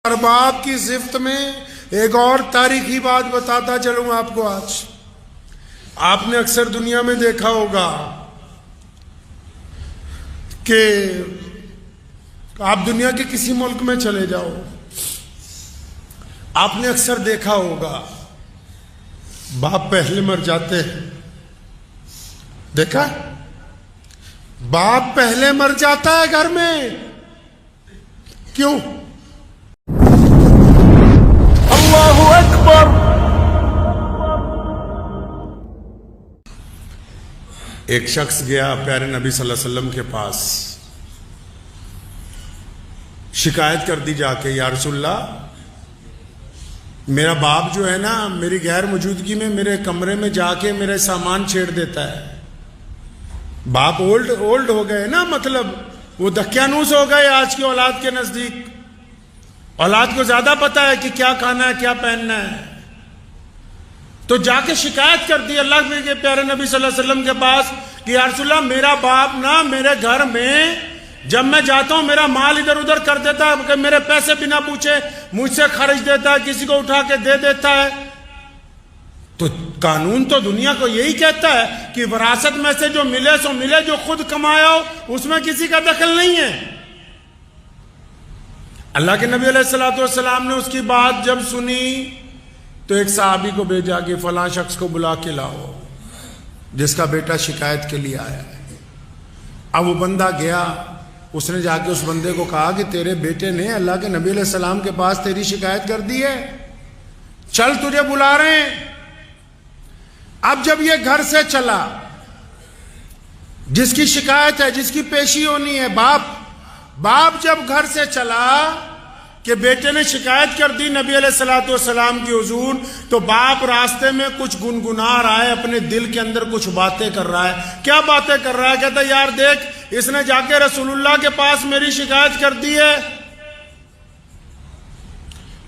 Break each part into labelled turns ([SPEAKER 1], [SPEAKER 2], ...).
[SPEAKER 1] ارباب کی صفت میں ایک اور تاریخی بات بتاتا چلوں آپ کو آج. آپ نے اکثر دنیا میں دیکھا ہوگا کہ آپ دنیا کے کسی ملک میں چلے جاؤ, آپ نے اکثر دیکھا ہوگا باپ پہلے مر جاتے ہیں. دیکھا, باپ پہلے مر جاتا ہے گھر میں. کیوں؟ اللہ اکبر. ایک شخص گیا پیارے نبی صلی اللہ علیہ وسلم کے پاس, شکایت کر دی جا کے, یا رسول اللہ میرا باپ جو ہے نا میری غیر موجودگی میں میرے کمرے میں جا کے میرے سامان چھیڑ دیتا ہے. باپ اولڈ ہو گئے نا, مطلب وہ دکیانوس ہو گئے آج کی اولاد کے نزدیک. اولاد کو زیادہ پتا ہے کہ کیا کھانا ہے کیا پہننا ہے. تو جا کے شکایت کر دی اللہ کے پیارے نبی صلی اللہ علیہ وسلم کے پاس کہ یا رسول اللہ میرا باپ نا میرے گھر میں جب میں جاتا ہوں میرا مال ادھر ادھر کر دیتا ہے, کہ میرے پیسے بنا پوچھے مجھ سے خرچ دیتا ہے, کسی کو اٹھا کے دے دیتا ہے. تو قانون تو دنیا کو یہی کہتا ہے کہ وراثت میں سے جو ملے سو ملے, جو خود کمایا ہو اس میں کسی کا دخل نہیں ہے. اللہ کے نبی علیہ السلام نے اس کی بات جب سنی تو ایک صحابی کو بھیجا کہ فلاں شخص کو بلا کے لاؤ جس کا بیٹا شکایت کے لیے آیا ہے. اب وہ بندہ گیا, اس نے جا کے اس بندے کو کہا کہ تیرے بیٹے نے اللہ کے نبی علیہ السلام کے پاس تیری شکایت کر دی ہے, چل تجھے بلا رہے ہیں. اب جب یہ گھر سے چلا, جس کی شکایت ہے جس کی پیشی ہونی ہے, باپ جب گھر سے چلا کہ بیٹے نے شکایت کر دی نبی علیہ السلام کی حضور, تو باپ راستے میں کچھ گنگنا رہا ہے, اپنے دل کے اندر کچھ باتیں کر رہا ہے. کیا باتیں کر رہا ہے؟ کہتا ہے یار دیکھ اس نے جا کے رسول اللہ کے پاس میری شکایت کر دی ہے,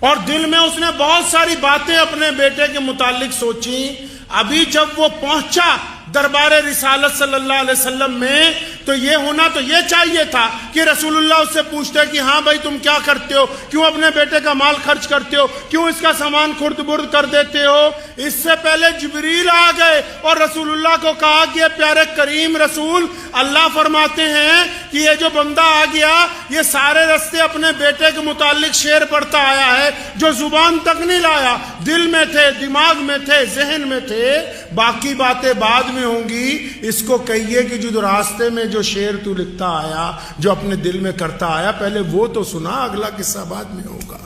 [SPEAKER 1] اور دل میں اس نے بہت ساری باتیں اپنے بیٹے کے متعلق سوچی. ابھی جب وہ پہنچا دربار رسالت صلی اللہ علیہ وسلم میں تو یہ ہونا تو یہ چاہیے تھا کہ رسول اللہ اس سے پوچھتے کہ ہاں بھائی تم کیا کرتے ہو, کیوں اپنے بیٹے کا مال خرچ کرتے ہو, کیوں اس کا سامان خرد برد کر دیتے ہو. اس سے پہلے جبریل آ گئے اور رسول اللہ کو کہا کہ یہ پیارے کریم رسول اللہ فرماتے ہیں کہ یہ جو بندہ آ گیا یہ سارے رستے اپنے بیٹے کے متعلق شعر پڑھتا آیا ہے, جو زبان تک نہیں لایا, دل میں تھے, دماغ میں تھے, ذہن میں تھے, باقی باتیں بعد میں ہوں گی. اس کو کہیے کہ جو راستے میں جو شعر تو لکھتا آیا, جو اپنے دل میں کرتا آیا, پہلے وہ تو سنا, اگلا قصہ بعد میں ہوگا.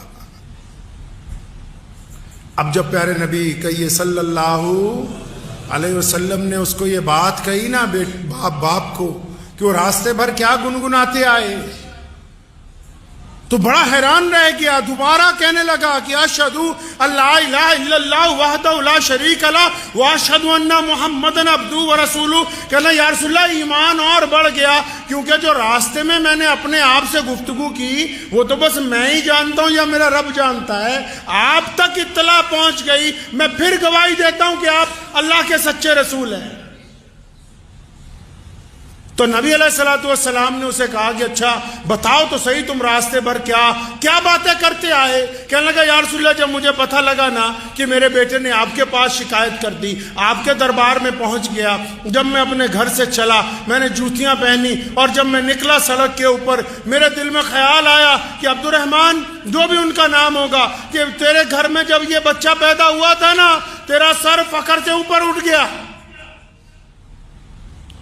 [SPEAKER 1] اب جب پیارے نبی کہیے صلی اللہ علیہ وسلم نے اس کو یہ بات کہی نا باپ کو کہ وہ راستے بھر کیا گنگناتے آئے, تو بڑا حیران رہ گیا. دوبارہ کہنے لگا کہ اشہد اللہ الہ الا اللہ وحدہ لا شریک لہ واشہد ان محمدن عبدہ ورسولہ. کہنا یا رسول اللہ ایمان اور بڑھ گیا, کیونکہ جو راستے میں نے اپنے آپ سے گفتگو کی وہ تو بس میں ہی جانتا ہوں یا میرا رب جانتا ہے, آپ تک اطلاع پہنچ گئی. میں پھر گواہی دیتا ہوں کہ آپ اللہ کے سچے رسول ہیں. تو نبی علیہ السلام نے اسے کہا کہ اچھا بتاؤ تو صحیح تم راستے بھر کیا باتیں کرتے آئے. کہنے لگا یا رسول اللہ جب مجھے پتہ لگا نا کہ میرے بیٹے نے آپ کے پاس شکایت کر دی, آپ کے دربار میں پہنچ گیا, جب میں اپنے گھر سے چلا میں نے جوتیاں پہنی, اور جب میں نکلا سڑک کے اوپر میرے دل میں خیال آیا کہ عبد الرحمن جو بھی ان کا نام ہوگا, کہ تیرے گھر میں جب یہ بچہ پیدا ہوا تھا نا تیرا سر فخر سے اوپر اٹھ گیا,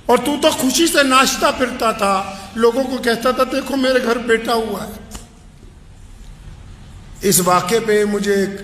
[SPEAKER 1] اور تو خوشی سے ناچتا پھرتا تھا, لوگوں کو کہتا تھا دیکھو میرے گھر بیٹا ہوا ہے. اس واقعے پہ مجھے ایک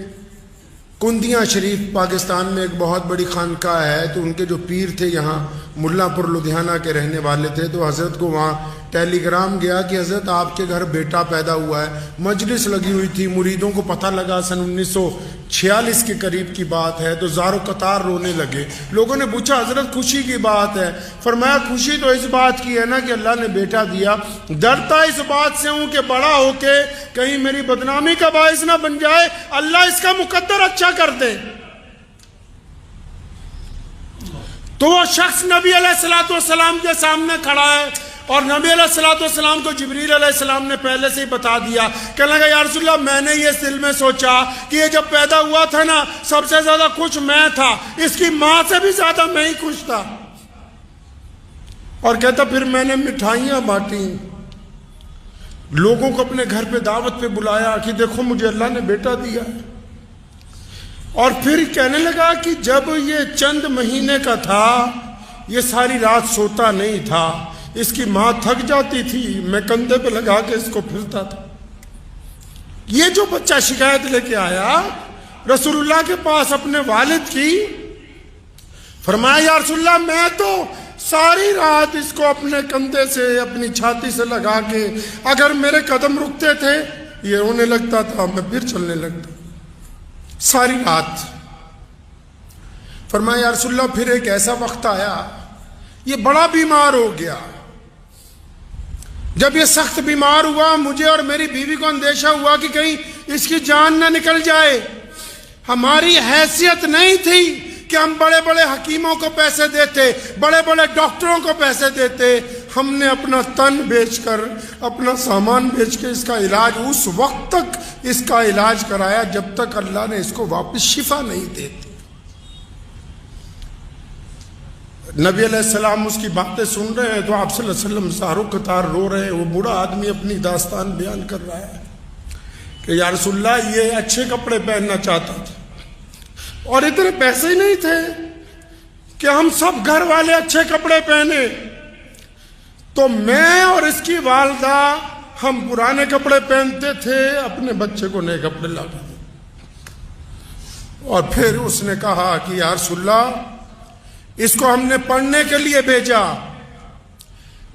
[SPEAKER 1] کندیاں شریف پاکستان میں ایک بہت بڑی خانقاہ ہے, تو ان کے جو پیر تھے یہاں ملا پور لدھیانہ کے رہنے والے تھے, تو حضرت کو وہاں ٹیلی گرام گیا کہ حضرت آپ کے گھر بیٹا پیدا ہوا ہے. مجلس لگی ہوئی تھی, مریدوں کو پتہ لگا سن 1946 کے قریب کی بات ہے, تو زار و قطار رونے لگے. لوگوں نے پوچھا حضرت خوشی کی بات ہے؟ فرمایا خوشی تو اس بات کی ہے نا کہ اللہ نے بیٹا دیا, ڈرتا اس بات سے ہوں کہ بڑا ہو کے کہیں میری بدنامی کا باعث نہ بن جائے, اللہ اس کا مقدر اچھا کر دے. تو وہ شخص نبی علیہ السلام کے سامنے کھڑا ہے, اور نبی علیہ السلام کو جبریل علیہ السلام نے پہلے سے ہی بتا دیا. کہنے لگا یا رسول اللہ میں نے یہ دل میں سوچا کہ یہ جب پیدا ہوا تھا نا سب سے زیادہ خوش میں تھا, اس کی ماں سے بھی زیادہ میں ہی خوش تھا. اور کہتا پھر میں نے مٹھائیاں بانٹی, لوگوں کو اپنے گھر پہ دعوت پہ بلایا کہ دیکھو مجھے اللہ نے بیٹا دیا. اور پھر کہنے لگا کہ جب یہ چند مہینے کا تھا یہ ساری رات سوتا نہیں تھا, اس کی ماں تھک جاتی تھی, میں کندھے پہ لگا کے اس کو پھرتا تھا. یہ جو بچہ شکایت لے کے آیا رسول اللہ کے پاس اپنے والد کی, فرمایا یا رسول اللہ میں تو ساری رات اس کو اپنے کندھے سے اپنی چھاتی سے لگا کے اگر میرے قدم رکتے تھے یہ رونے لگتا تھا, میں پھر چلنے لگتا ساری رات. فرمایا یا رسول اللہ پھر ایک ایسا وقت آیا یہ بڑا بیمار ہو گیا. جب یہ سخت بیمار ہوا مجھے اور میری بیوی کو اندیشہ ہوا کہ کہیں اس کی جان نہ نکل جائے. ہماری حیثیت نہیں تھی کہ ہم بڑے بڑے حکیموں کو پیسے دیتے, بڑے بڑے ڈاکٹروں کو پیسے دیتے. ہم نے اپنا تن بیچ کر اپنا سامان بیچ کے اس کا علاج اس وقت تک اس کا علاج کرایا جب تک اللہ نے اس کو واپس شفا نہیں دیتی. نبی علیہ السلام اس کی باتیں سن رہے ہیں تو آپ صلی اللہ علیہ وسلم زارو قطار رو رہے ہیں. وہ بوڑھا آدمی اپنی داستان بیان کر رہا ہے کہ یا رسول اللہ یہ اچھے کپڑے پہننا چاہتا تھا اور اتنے پیسے ہی نہیں تھے کہ ہم سب گھر والے اچھے کپڑے پہنے, تو میں اور اس کی والدہ ہم پرانے کپڑے پہنتے تھے, اپنے بچے کو نئے کپڑے لا کے. اور پھر اس نے کہا کہ یا رسول اللہ اس کو ہم نے پڑھنے کے لیے بھیجا,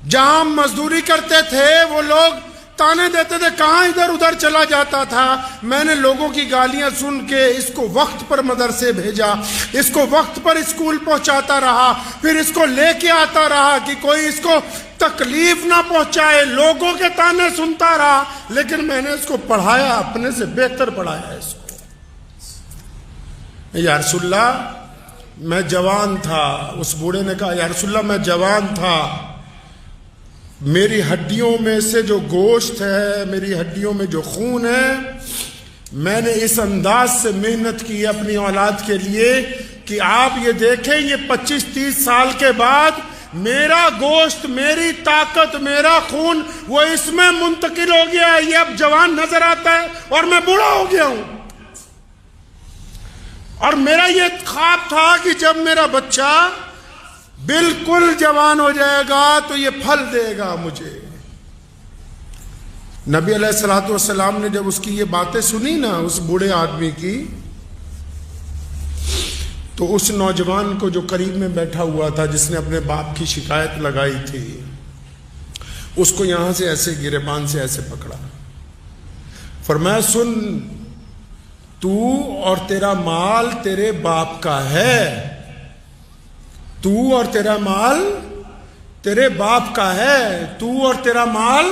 [SPEAKER 1] جہاں ہم مزدوری کرتے تھے وہ لوگ تانے دیتے تھے کہاں ادھر ادھر چلا جاتا تھا. میں نے لوگوں کی گالیاں سن کے اس کو وقت پر مدرسے بھیجا, اس کو وقت پر اسکول پہنچاتا رہا, پھر اس کو لے کے آتا رہا کہ کوئی اس کو تکلیف نہ پہنچائے. لوگوں کے تانے سنتا رہا لیکن میں نے اس کو پڑھایا, اپنے سے بہتر پڑھایا اس کو. یا رسول اللہ میں جوان تھا. اس بوڑھے نے کہا یا رسول اللہ میں جوان تھا, میری ہڈیوں میں سے جو گوشت ہے, میری ہڈیوں میں جو خون ہے, میں نے اس انداز سے محنت کی اپنی اولاد کے لیے کہ آپ یہ دیکھیں یہ 25-30 سال کے بعد میرا گوشت, میری طاقت, میرا خون وہ اس میں منتقل ہو گیا ہے. یہ اب جوان نظر آتا ہے اور میں بوڑھا ہو گیا ہوں. اور میرا یہ خواب تھا کہ جب میرا بچہ بالکل جوان ہو جائے گا تو یہ پھل دے گا مجھے. نبی علیہ السلام نے جب اس کی یہ باتیں سنی نا اس بوڑھے آدمی کی, تو اس نوجوان کو جو قریب میں بیٹھا ہوا تھا جس نے اپنے باپ کی شکایت لگائی تھی, اس کو یہاں سے ایسے گریبان سے ایسے پکڑا, فرمایا سن تو اور تیرا مال تیرے باپ کا ہے, تو اور تیرا مال تیرے باپ کا ہے, تو اور تیرا مال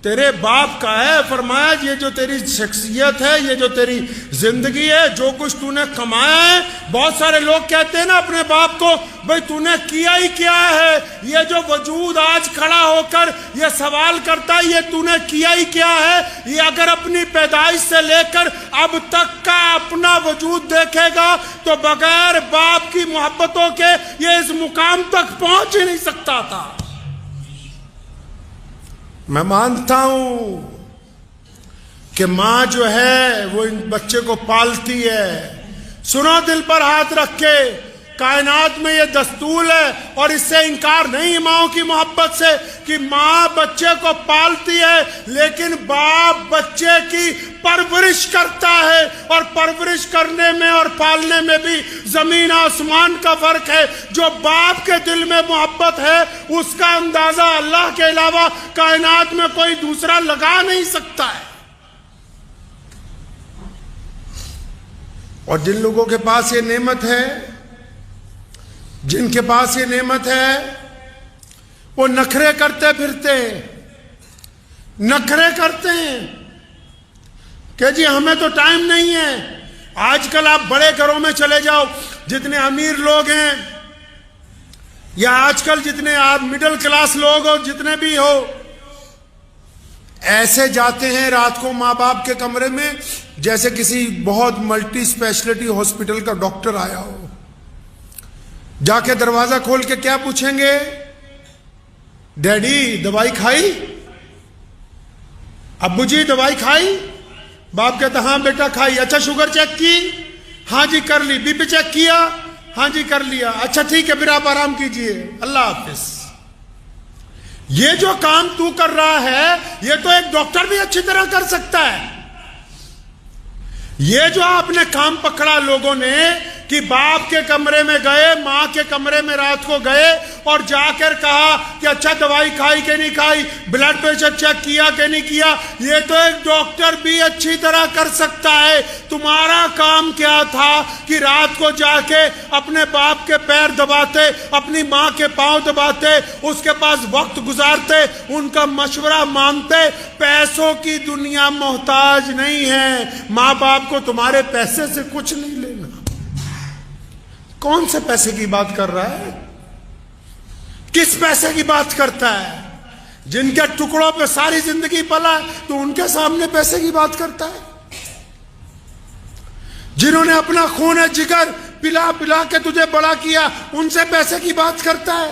[SPEAKER 1] تیرے باپ کا ہے. فرمایا یہ جو تیری شخصیت ہے, یہ جو تیری زندگی ہے, جو کچھ تو نے کمایا ہے, بہت سارے لوگ کہتے ہیں نا اپنے باپ کو بھئی تو نے کیا ہی کیا ہے. یہ جو وجود آج کھڑا ہو کر یہ سوال کرتا ہے یہ تو نے کیا ہی کیا ہے, یہ اگر اپنی پیدائش سے لے کر اب تک کا اپنا وجود دیکھے گا تو بغیر باپ کی محبتوں کے یہ اس مقام تک پہنچ ہی نہیں سکتا تھا. میں مانتا ہوں کہ ماں جو ہے وہ ان بچے کو پالتی ہے. سنو دل پر ہاتھ رکھ کے, کائنات میں یہ دستور ہے اور اس سے انکار نہیں ماؤں کی محبت سے کہ ماں بچے کو پالتی ہے, لیکن باپ بچے کی پرورش کرتا ہے. اور پرورش کرنے میں اور پالنے میں بھی زمین آسمان کا فرق ہے. جو باپ کے دل میں محبت ہے اس کا اندازہ اللہ کے علاوہ کائنات میں کوئی دوسرا لگا نہیں سکتا ہے. اور جن لوگوں کے پاس یہ نعمت ہے, جن کے پاس یہ نعمت ہے, وہ نخرے کرتے پھرتے ہیں, نخرے کرتے ہیں کہ جی ہمیں تو ٹائم نہیں ہے. آج کل آپ بڑے گھروں میں چلے جاؤ, جتنے امیر لوگ ہیں یا آج کل جتنے آپ مڈل کلاس لوگ ہو جتنے بھی ہو ایسے جاتے ہیں رات کو ماں باپ کے کمرے میں جیسے کسی بہت ملٹی اسپیشلٹی ہاسپٹل کا ڈاکٹر آیا ہو. جا کے دروازہ کھول کے کیا پوچھیں گے؟ ڈیڈی دوائی کھائی؟ ابو جی دوائی کھائی؟ باپ کہتا ہاں بیٹا کھائی. اچھا شوگر چیک کی؟ ہاں جی کر لی. بی پی چیک کیا؟ ہاں جی کر لیا. اچھا ٹھیک ہے پھر آپ آرام کیجئے, اللہ حافظ. یہ جو کام تو کر رہا ہے یہ تو ایک ڈاکٹر بھی اچھی طرح کر سکتا ہے. یہ جو آپ نے کام پکڑا لوگوں نے کہ باپ کے کمرے میں گئے, ماں کے کمرے میں رات کو گئے اور جا کر کہا کہ اچھا دوائی کھائی کہ نہیں کھائی, بلڈ پریشر چیک کیا کہ نہیں کیا, یہ تو ایک ڈاکٹر بھی اچھی طرح کر سکتا ہے. تمہارا کام کیا تھا کہ رات کو جا کے اپنے باپ کے پیر دباتے, اپنی ماں کے پاؤں دباتے, اس کے پاس وقت گزارتے, ان کا مشورہ مانتے. پیسوں کی دنیا محتاج نہیں ہے, ماں باپ کو تمہارے پیسے سے کچھ نہیں لینا. کون سے پیسے کی بات کر رہا ہے؟ کس پیسے کی بات کرتا ہے؟ جن کے ٹکڑوں پہ ساری زندگی پلا تو ان کے سامنے پیسے کی بات کرتا ہے. جنہوں نے اپنا خون جگر پلا پلا کے تجھے بڑا کیا ان سے پیسے کی بات کرتا ہے.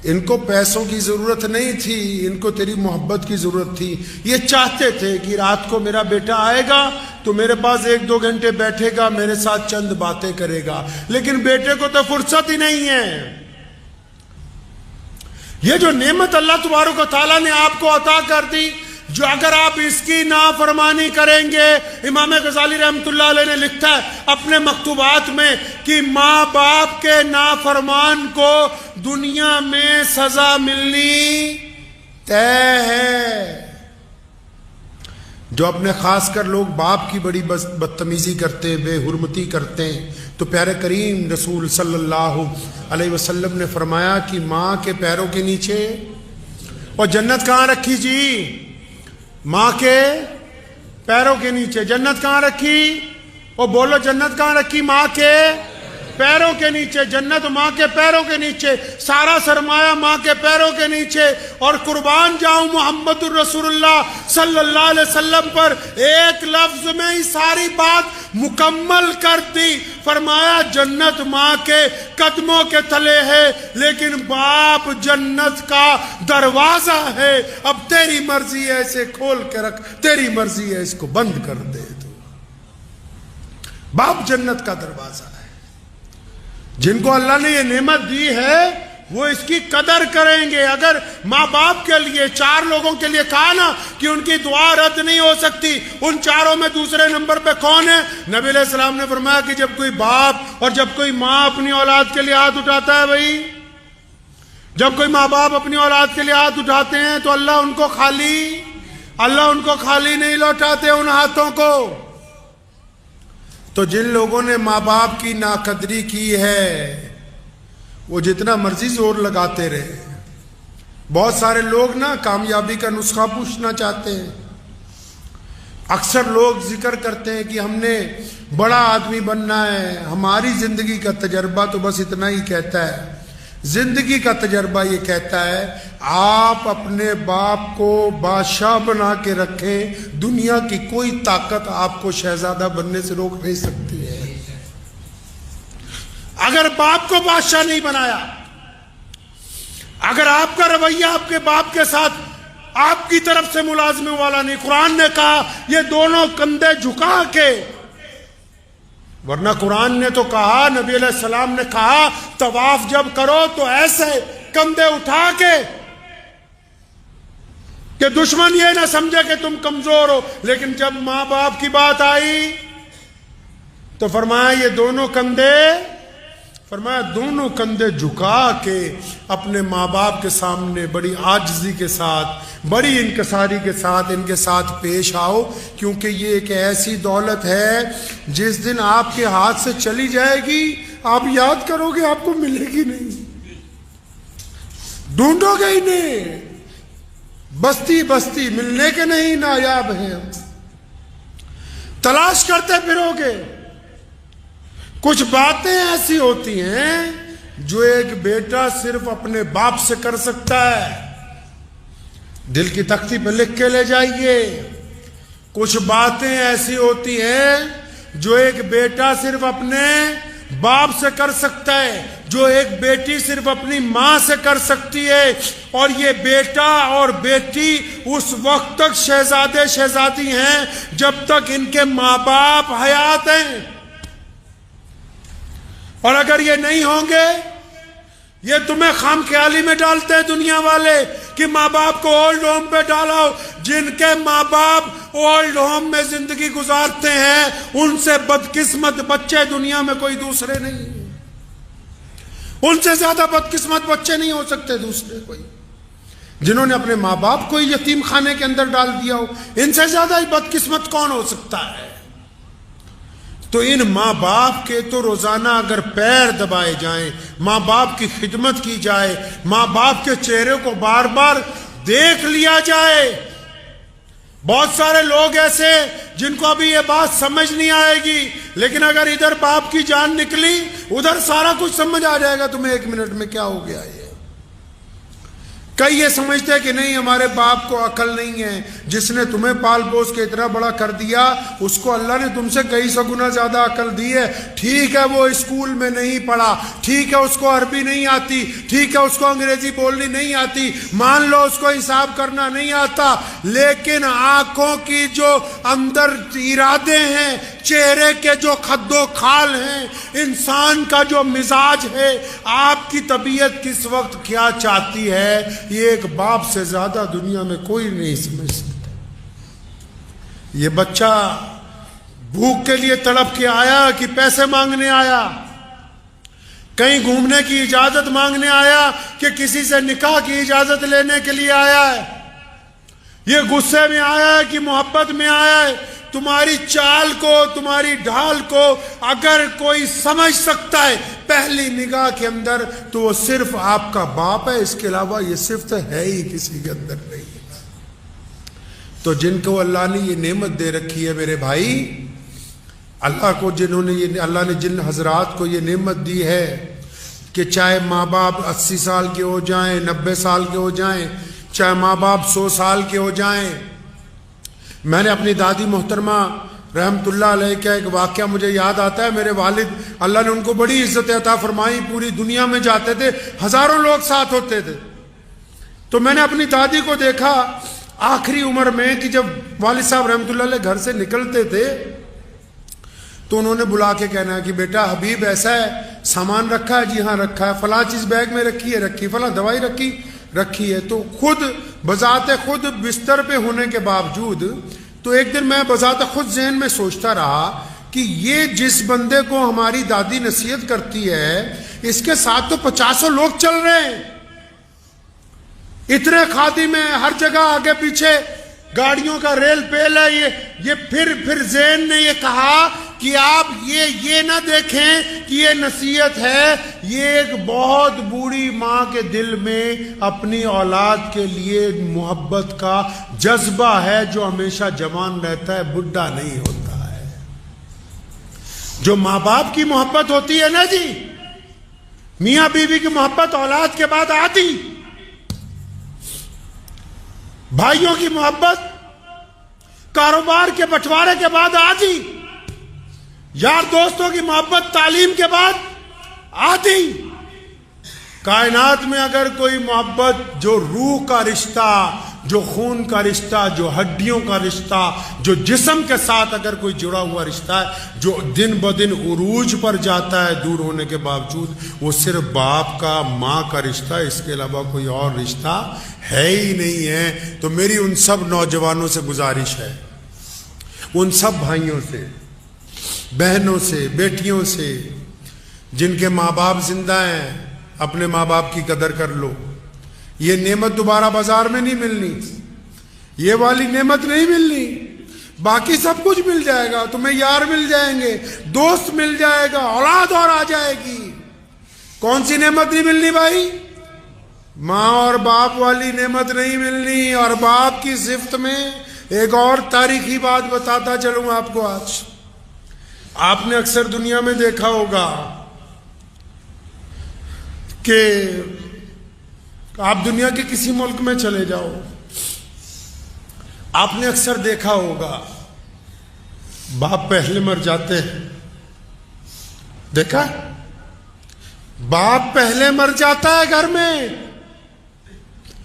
[SPEAKER 1] ان کو پیسوں کی ضرورت نہیں تھی, ان کو تیری محبت کی ضرورت تھی. یہ چاہتے تھے کہ رات کو میرا بیٹا آئے گا تو میرے پاس 1-2 گھنٹے بیٹھے گا, میرے ساتھ چند باتیں کرے گا. لیکن بیٹے کو تو فرصت ہی نہیں ہے. یہ جو نعمت اللہ تبارک و تعالیٰ نے آپ کو عطا کر دی, جو اگر آپ اس کی نافرمانی کریں گے, امام غزالی رحمۃ اللہ علیہ نے لکھا ہے اپنے مکتوبات میں کہ ماں باپ کے نافرمان کو دنیا میں سزا ملنی طے ہے. جو اپنے خاص کر لوگ باپ کی بڑی بدتمیزی کرتے, بے حرمتی کرتے ہیں, تو پیارے کریم رسول صلی اللہ علیہ وسلم نے فرمایا کہ ماں کے پیروں کے نیچے, اور جنت کہاں رکھی جی؟ ماں کے پیروں کے نیچے. جنت کہاں رکھی؟ اور بولو جنت کہاں رکھی؟ ماں کے پیروں کے نیچے. جنت ماں کے پیروں کے نیچے, سارا سرمایہ ماں کے پیروں کے نیچے. اور قربان جاؤں محمد الرسول اللہ صلی اللہ علیہ وسلم پر, ایک لفظ میں ہی ساری بات مکمل کر دی. فرمایا جنت ماں کے قدموں کے تلے ہے, لیکن باپ جنت کا دروازہ ہے. اب تیری مرضی ہے اسے کھول کے رکھ, تیری مرضی ہے اس کو بند کر دے. تو باپ جنت کا دروازہ ہے. جن کو اللہ نے یہ نعمت دی ہے وہ اس کی قدر کریں گے. اگر ماں باپ کے لیے 4 لوگوں کے لیے کہا نا کہ ان کی دعا رد نہیں ہو سکتی, ان 4 میں دوسرے نمبر پہ کون ہے؟ نبی علیہ السلام نے فرمایا کہ جب کوئی باپ اور جب کوئی ماں اپنی اولاد کے لیے ہاتھ اٹھاتا ہے, بھائی جب کوئی ماں باپ اپنی اولاد کے لیے ہاتھ اٹھاتے ہیں تو اللہ ان کو خالی نہیں لوٹاتے ان ہاتھوں کو. تو جن لوگوں نے ماں باپ کی ناقدری کی ہے وہ جتنا مرضی زور لگاتے رہے. بہت سارے لوگ نا کامیابی کا نسخہ پوچھنا چاہتے ہیں. اکثر لوگ ذکر کرتے ہیں کہ ہم نے بڑا آدمی بننا ہے, ہماری زندگی کا تجربہ تو بس اتنا ہی کہتا ہے. زندگی کا تجربہ یہ کہتا ہے آپ اپنے باپ کو بادشاہ بنا کے رکھیں, دنیا کی کوئی طاقت آپ کو شہزادہ بننے سے روک نہیں سکتی ہے. اگر باپ کو بادشاہ نہیں بنایا, اگر آپ کا رویہ آپ کے باپ کے ساتھ آپ کی طرف سے ملازمے والا نہیں, قرآن نے کہا یہ دونوں کندھے جھکا کے, ورنہ قرآن نے تو کہا, نبی علیہ السلام نے کہا طواف جب کرو تو ایسے کندھے اٹھا کے کہ دشمن یہ نہ سمجھے کہ تم کمزور ہو. لیکن جب ماں باپ کی بات آئی تو فرمایا یہ دونوں کندھے جھکا کے اپنے ماں باپ کے سامنے بڑی عاجزی کے ساتھ, بڑی انکساری کے ساتھ ان کے ساتھ پیش آؤ, کیونکہ یہ ایک ایسی دولت ہے جس دن آپ کے ہاتھ سے چلی جائے گی آپ یاد کرو گے آپ کو ملے گی نہیں, ڈھونڈو گے ہی نہیں, بستی بستی ملنے کے نہیں نایاب ہیں, تلاش کرتے پھرو گے. کچھ باتیں ایسی ہوتی ہیں جو ایک بیٹا صرف اپنے باپ سے کر سکتا ہے. دل کی تختی پہ لکھ کے لے جائیے. کچھ باتیں ایسی ہوتی ہیں جو ایک بیٹا صرف اپنے باپ سے کر سکتا ہے, جو ایک بیٹی صرف اپنی ماں سے کر سکتی ہے. اور یہ بیٹا اور بیٹی اس وقت تک شہزادے شہزادی ہیں جب تک ان کے ماں باپ حیات ہیں. اور اگر یہ نہیں ہوں گے, یہ تمہیں خام خیالی میں ڈالتے ہیں دنیا والے کہ ماں باپ کو اولڈ ہوم پہ ڈالو. جن کے ماں باپ اولڈ ہوم میں زندگی گزارتے ہیں ان سے بدقسمت بچے دنیا میں کوئی دوسرے نہیں. ان سے زیادہ بدقسمت بچے نہیں ہو سکتے دوسرے کوئی. جنہوں نے اپنے ماں باپ کو یتیم خانے کے اندر ڈال دیا ہو, ان سے زیادہ ہی بدقسمت کون ہو سکتا ہے؟ تو ان ماں باپ کے تو روزانہ اگر پیر دبائے جائیں, ماں باپ کی خدمت کی جائے, ماں باپ کے چہرے کو بار بار دیکھ لیا جائے. بہت سارے لوگ ایسے جن کو ابھی یہ بات سمجھ نہیں آئے گی, لیکن اگر ادھر باپ کی جان نکلی ادھر سارا کچھ سمجھ آ جائے گا تمہیں 1 منٹ میں کیا ہو گیا. کئی یہ سمجھتے ہیں کہ نہیں ہمارے باپ کو عقل نہیں ہے, جس نے تمہیں پال پوس کے اتنا بڑا کر دیا اس کو اللہ نے تم سے کئی سو گنا زیادہ عقل دی ہے. ٹھیک ہے وہ اسکول میں نہیں پڑھا, ٹھیک ہے اس کو عربی نہیں آتی, ٹھیک ہے اس کو انگریزی بولنی نہیں آتی, مان لو اس کو حساب کرنا نہیں آتا, لیکن آنکھوں کی جو اندر ارادے ہیں, چہرے کے جو خد و خال ہیں, انسان کا جو مزاج ہے, آپ کی طبیعت کس وقت کیا چاہتی ہے, یہ ایک باپ سے زیادہ دنیا میں کوئی نہیں سمجھ سکتا. یہ بچہ بھوک کے لیے تڑپ کے آیا کہ پیسے مانگنے آیا, کہیں گھومنے کی اجازت مانگنے آیا کہ کسی سے نکاح کی اجازت لینے کے لیے آیا ہے, یہ غصے میں آیا ہے کہ محبت میں آیا ہے. تمہاری چال کو, تمہاری ڈھال کو اگر کوئی سمجھ سکتا ہے پہلی نگاہ کے اندر تو وہ صرف آپ کا باپ ہے, اس کے علاوہ یہ صفت ہے ہی کسی کے اندر نہیں. تو جن کو اللہ نے یہ نعمت دے رکھی ہے میرے بھائی, اللہ کو جنہوں نے اللہ نے جن حضرات کو یہ نعمت دی ہے کہ چاہے ماں باپ 80 سال کے ہو جائیں, 90 سال کے ہو جائیں, چاہے ماں باپ 100 سال کے ہو جائیں. میں نے اپنی دادی محترمہ رحمت اللہ علیہ کا ایک واقعہ مجھے یاد آتا ہے. میرے والد اللہ نے ان کو بڑی عزت عطا فرمائی, پوری دنیا میں جاتے تھے, ہزاروں لوگ ساتھ ہوتے تھے. تو میں نے اپنی دادی کو دیکھا آخری عمر میں کہ جب والد صاحب رحمت اللہ علیہ گھر سے نکلتے تھے تو انہوں نے بلا کے کہنا کہ بیٹا حبیب ایسا ہے, سامان رکھا ہے؟ جی ہاں رکھا ہے. فلاں چیز بیگ میں رکھی ہے؟ رکھی. فلاں دوائی رکھی ہے. تو خود بذات خود بستر پہ ہونے کے باوجود تو ایک دن میں بذات خود ذہن میں سوچتا رہا کہ یہ جس بندے کو ہماری دادی نصیحت کرتی ہے اس کے ساتھ تو 50 لوگ چل رہے ہیں, اتنے خادم ہیں, ہر جگہ آگے پیچھے گاڑیوں کا ریل پیل ہے. یہ پھر ذہن نے یہ کہا کہ آپ یہ نہ دیکھیں کہ یہ نصیحت ہے, یہ ایک بہت بوڑھی ماں کے دل میں اپنی اولاد کے لیے محبت کا جذبہ ہے جو ہمیشہ جوان رہتا ہے, بڈھا نہیں ہوتا ہے. جو ماں باپ کی محبت ہوتی ہے نا جی, میاں بیوی کی محبت اولاد کے بعد آتی, بھائیوں کی محبت کاروبار کے بٹوارے کے بعد آتی, یار دوستوں کی محبت تعلیم کے بعد آتی. کائنات میں اگر کوئی محبت جو روح کا رشتہ, جو خون کا رشتہ, جو ہڈیوں کا رشتہ, جو جسم کے ساتھ اگر کوئی جڑا ہوا رشتہ ہے جو دن بدن عروج پر جاتا ہے دور ہونے کے باوجود, وہ صرف باپ کا, ماں کا رشتہ, اس کے علاوہ کوئی اور رشتہ ہے ہی نہیں ہے. تو میری ان سب نوجوانوں سے گزارش ہے, ان سب بھائیوں سے, بہنوں سے, بیٹیوں سے جن کے ماں باپ زندہ ہیں, اپنے ماں باپ کی قدر کر لو. یہ نعمت دوبارہ بازار میں نہیں ملنی, یہ والی نعمت نہیں ملنی. باقی سب کچھ مل جائے گا, تمہیں یار مل جائیں گے, دوست مل جائے گا, اولاد اور آ جائے گی. کون سی نعمت نہیں ملنی بھائی؟ ماں اور باپ والی نعمت نہیں ملنی. اور باپ کی صفت میں ایک اور تاریخی بات بتاتا چلوں آپ کو. آج آپ نے اکثر دنیا میں دیکھا ہوگا کہ آپ دنیا کے کسی ملک میں چلے جاؤ، آپ نے اکثر دیکھا ہوگا باپ پہلے مر جاتے ہیں. دیکھا؟ باپ پہلے مر جاتا ہے گھر میں.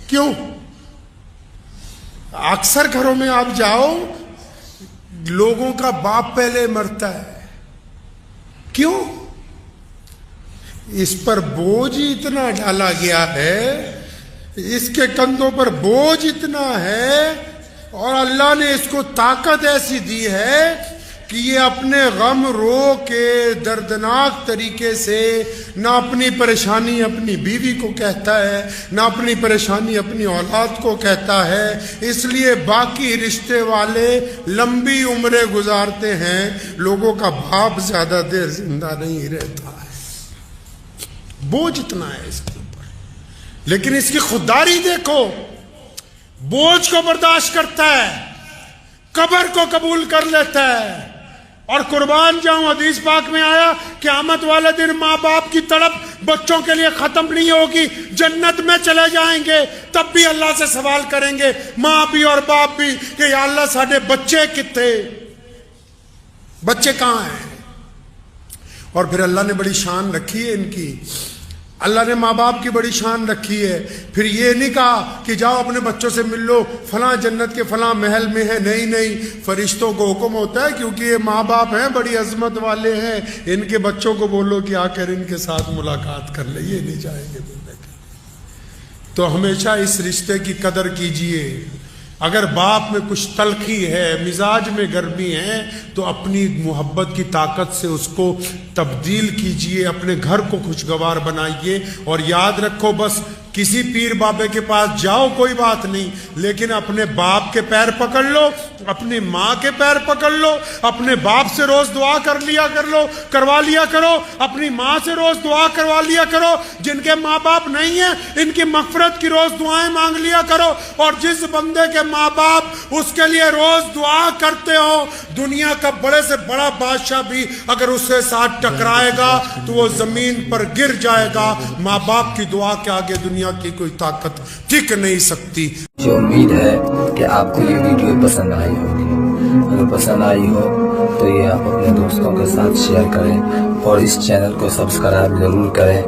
[SPEAKER 1] کیوں؟ اکثر گھروں میں آپ جاؤ، لوگوں کا باپ پہلے مرتا ہے. کیوں؟ اس پر بوجھ ہی اتنا ڈالا گیا ہے، اس کے کندھوں پر بوجھ اتنا ہے، اور اللہ نے اس کو طاقت ایسی دی ہے کہ یہ اپنے غم رو کے دردناک طریقے سے نہ اپنی پریشانی اپنی بیوی کو کہتا ہے، نہ اپنی پریشانی اپنی اولاد کو کہتا ہے. اس لیے باقی رشتے والے لمبی عمریں گزارتے ہیں، لوگوں کا باپ زیادہ دیر زندہ نہیں رہتا ہے. بوجھ اتنا ہے اس کے اوپر. لیکن اس کی خودداری دیکھو، بوجھ کو برداشت کرتا ہے، قبر کو قبول کر لیتا ہے. اور قربان جاؤں، حدیث پاک میں آیا قیامت والے دن ماں باپ کی تڑپ بچوں کے لیے ختم نہیں ہوگی. جنت میں چلے جائیں گے تب بھی اللہ سے سوال کریں گے، ماں بھی اور باپ بھی، کہ یا اللہ ساڈے بچے کتے، بچے کہاں ہیں؟ اور پھر اللہ نے بڑی شان رکھی ہے ان کی، اللہ نے ماں باپ کی بڑی شان رکھی ہے. پھر یہ نہیں کہا کہ جاؤ اپنے بچوں سے مل لو، فلاں جنت کے فلاں محل میں ہے. نہیں، فرشتوں کو حکم ہوتا ہے، کیونکہ یہ ماں باپ ہیں، بڑی عظمت والے ہیں، ان کے بچوں کو بولو کہ آ کر ان کے ساتھ ملاقات کر لے. یہ نہیں جائیں گے ملنے کے لیے. تو ہمیشہ اس رشتے کی قدر کیجئے. اگر باپ میں کچھ تلخی ہے، مزاج میں گرمی ہے، تو اپنی محبت کی طاقت سے اس کو تبدیل کیجئے، اپنے گھر کو خوشگوار بنائیے. اور یاد رکھو، بس کسی پیر بابے کے پاس جاؤ کوئی بات نہیں، لیکن اپنے باپ کے پیر پکڑ لو، اپنی ماں کے پیر پکڑ لو، اپنے باپ سے روز دعا کروا لیا کرو، اپنی ماں سے روز دعا کروا لیا کرو. جن کے ماں باپ نہیں ہیں ان کی مغفرت کی روز دعائیں مانگ لیا کرو. اور جس بندے کے ماں باپ اس کے لیے روز دعا کرتے ہو، دنیا کا بڑے سے بڑا بادشاہ بھی اگر اس کے ساتھ ٹکرائے گا تو وہ زمین پر گر جائے گا. ماں باپ کی دعا کے آگے دنیا کی کوئی طاقت ٹک نہیں سکتی.
[SPEAKER 2] مجھے امید ہے کہ آپ کو یہ ویڈیو پسند آئی ہوگی. اگر پسند آئی ہو تو یہ آپ اپنے دوستوں کے ساتھ شیئر کریں، اور اس چینل کو سبسکرائب ضرور کریں.